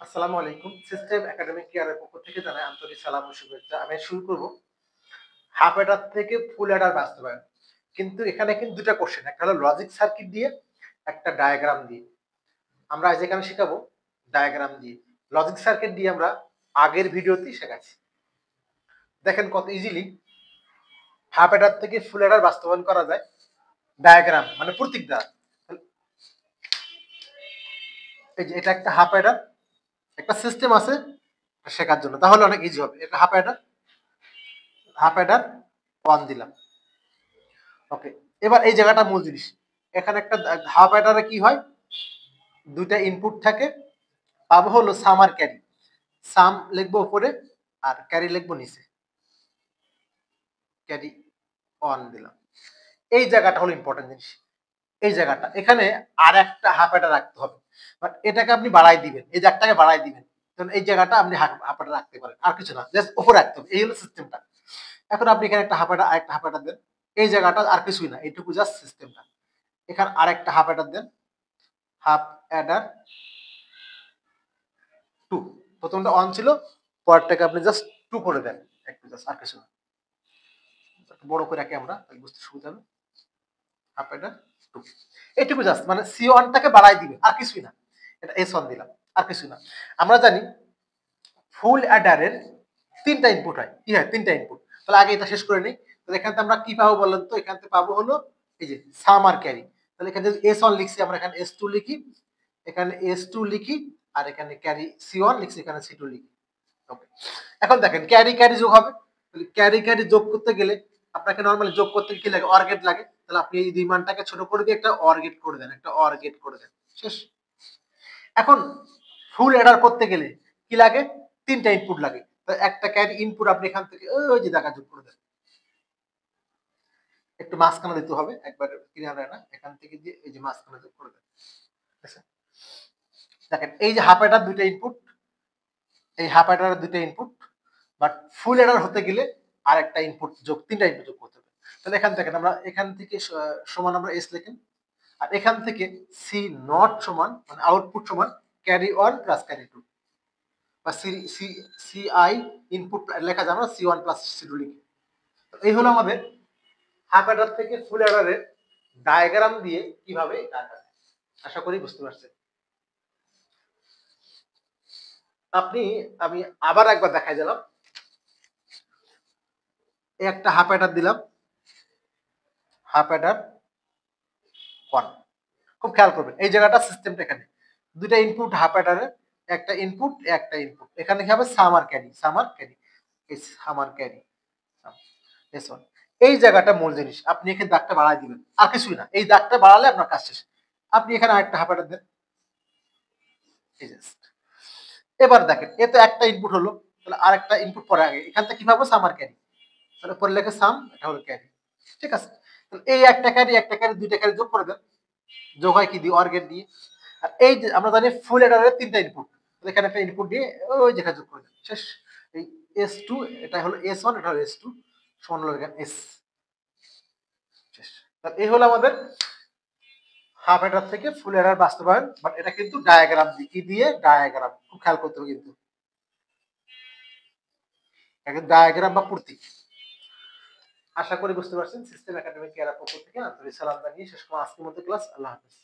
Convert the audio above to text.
আসসালামু আলাইকুম। System academic কেয়ারের পক্ষ থেকে জানাই আন্তরিক সালাম ও শুভেচ্ছা। আমি শুরু করব হাফ অ্যাডার থেকে ফুল অ্যাডার বাস্তবায়ন। কিন্তু এখানে কিন্তু ২ টা কোশ্চেন। একটা হলো লজিক সার্কিট দিয়ে, একটা ডায়াগ্রাম দিয়ে। আমরা আজ এখানে শিখাবো ডায়াগ্রাম দিয়ে। লজিক সার্কিট দিয়ে আমরা আগের ভিডিওতেই শেখাচ্ছি। দেখেন কত ইজিলি হাফ অ্যাডার থেকে ফুল অ্যাডার বাস্তবায়ন করা যায় ডায়াগ্রাম মানে প্রতীক দ্বারা। এই যে এটা একটা হাফ অ্যাডার, একটা সিস্টেম আছে শেখার জন্য। তাহলে অনেক ইজি হবে। এটা হাফ অ্যাডার 1 দিলাম। ওকে, এবার এই জায়গাটা মূল জিনিস। এখানে একটা হাফ অ্যাডারে কি হয়, 2টা ইনপুট থাকে, পাবো হলো সাম আর ক্যারি। সাম লিখবো উপরে আর ক্যারি লিখবো নিচে। ক্যারি 1 দিলাম। এই জায়গাটা হলো ইম্পর্টেন্ট জিনিস। এই জায়গাটা এখানে আর একটা হাফ অ্যাডার রাখতে হবে, বাট এটাকে আপনি বাড়াই দিবেন, এই জায়গাটাকে বাড়াই দিবেন। কারণ এই জায়গাটা আপনি হাফ অ্যাডার রাখতে পারেন, আর কিছু না, জাস্ট উপরে রাখতে হবে। এই হলো সিস্টেমটা। এখন আপনি এখানে একটা হাফ অ্যাডার, আরেকটা হাফ অ্যাডার দেন। এই জায়গাটা আর কিছুই না, এইটুকু জাস্ট সিস্টেমটা। এখানে আরেকটা হাফ অ্যাডার দেন, হাফ অ্যাডার 2। প্রথমটা 1 ছিল, পরেরটাকে আপনি জাস্ট 2 করে দেন। একটু জাস্ট, আর কিছু না। বড় করে রাখি আমরা, তাহলে বুঝতে সুবিধা হবে। হাফ অ্যাডার 2, এইটুকু জাস্ট, মানে C1 টাকে বাড়াই দিবে, আর কিছুই না। এটা S1 দিলাম, আর কিছুই না। আমরা জানি ফুল অ্যাডারের 3টা ইনপুট হয়। কি হয়? 3টা ইনপুট। তাহলে আগে এটা শেষ করে নেই। তাহলে এখান থেকে আমরা কি পাবো বলেন তো? এখান থেকে পাবো হলো এই যে সাম আর ক্যারি। তাহলে এখানে যদি S1 লিখছি, আমরা এখানে S2 লিখি, এখানে S2 লিখি, আর এখানে ক্যারি C1 লিখছি, এখানে C2 লিখি। ওকে, এখন দেখেন ক্যারি ক্যারি যোগ হবে। তাহলে ক্যারি ক্যারি যোগ করতে গেলে আপনাকে নরমালি যোগ করতে কি লাগে? অর গেট লাগে। তাহলে আপনি এই দুই মানটাকে ছোট করে দিয়ে একটা অর গেট করে দেন, একটা অর গেট করে দেন, শেষ। এখন ফুল অ্যাডার করতে গেলে কি লাগে? 3টা ইনপুট লাগে। তো একটা ক্যারি ইনপুট আপনি এখান থেকে ওই যে দেখা যোগ করে দেন। একটু মাঝখানে দিতে হবে, একবার ক্লিয়ার হয় না। এখান থেকে দিয়ে এই যে মাঝখানে যোগ করে দেন। দেখেন এই যে হাফ অ্যাডার 2টা ইনপুট, এই হাফ অ্যাডারের 2টা ইনপুট, বাট ফুল অ্যাডার হতে গেলে আরেকটা ইনপুট যোগ, 3টা ইনপুট যোগ করতে হবে। তাহলে এখান থেকে আমরা এখান থেকে সমান আমরা এস লিখেন, আর এখান থেকে সি নট সমান মানে আউটপুট সমান ক্যারি 1 প্লাস ক্যারি 2, বা C C C I input লেখা যায় আমরা C1 প্লাস C2 লিখি। এই হলো আমাদের হাফ অ্যাডার থেকে ফুল অ্যাডারের ডায়াগ্রাম দিয়ে কিভাবে কাটা যায়। আশা করি বুঝতে পারছেন। আমি আবার একবার দেখাই দিলাম। একটা হাফ অ্যাডার দিলাম, হাফ অ্যাডার 1। খুব খেয়াল করবেন এই জায়গাটা সিস্টেমটা। এখানে 2টা ইনপুট হাফ অ্যাডারের, একটা ইনপুট, একটা ইনপুট। এখানে কি হবে? সাম আর ক্যারি, সাম আর ক্যারি, এই সাম আর ক্যারি, S1। এই জায়গাটা মূল জিনিস। আপনি এখানে দাগটা বাড়াই দিবেন, আর কিছুই না। এই দাগটা বাড়ালে আপনার কাজ শেষ। আপনি এখানে আরেকটা হাফ অ্যাডার দেন, এই জাস্ট। এবার দেখেন এ তো একটা ইনপুট হলো, তাহলে আরেকটা ইনপুট পরে আগে এখান থেকে কি পাবো? সাম আর ক্যারি। তাহলে পরে লেখে সাম, এটা হলো ক্যারি, ঠিক আছে। তাহলে এই একটা ক্যারি, একটা ক্যারি, 2টা ক্যারি যোগ করে দেন। যোগ হয় কি দিয়ে? অর গেট দিয়ে। আর এই যে আমরা জানি ফুল অ্যাডারের 3টা ইনপুট, তাহলে এখানে একটা ইনপুট দিয়ে ওই জায়গায় যোগ করে দেন, শেষ। এই S2, এটা হলো S1, এটা হলো S2, সমান হলো এখানে S, শেষ। তাহলে এই হলো আমাদের হাফ অ্যাডার থেকে ফুল অ্যাডার বাস্তবায়ন। বাট এটা কিন্তু ডায়াগ্রাম দিয়ে, কি দিয়ে? ডায়াগ্রাম। খুব খেয়াল করতে হবে কিন্তু, একটা ডায়াগ্রাম বা প্রতীক। আশা করি বুঝতে পারছেন। সিস্টেম একাডেমিক কেয়ার পক্ষ থেকে আন্তরিক সালাম জানিয়ে শেষ করলাম আজকের মতো ক্লাস। আল্লাহ হাফেজ।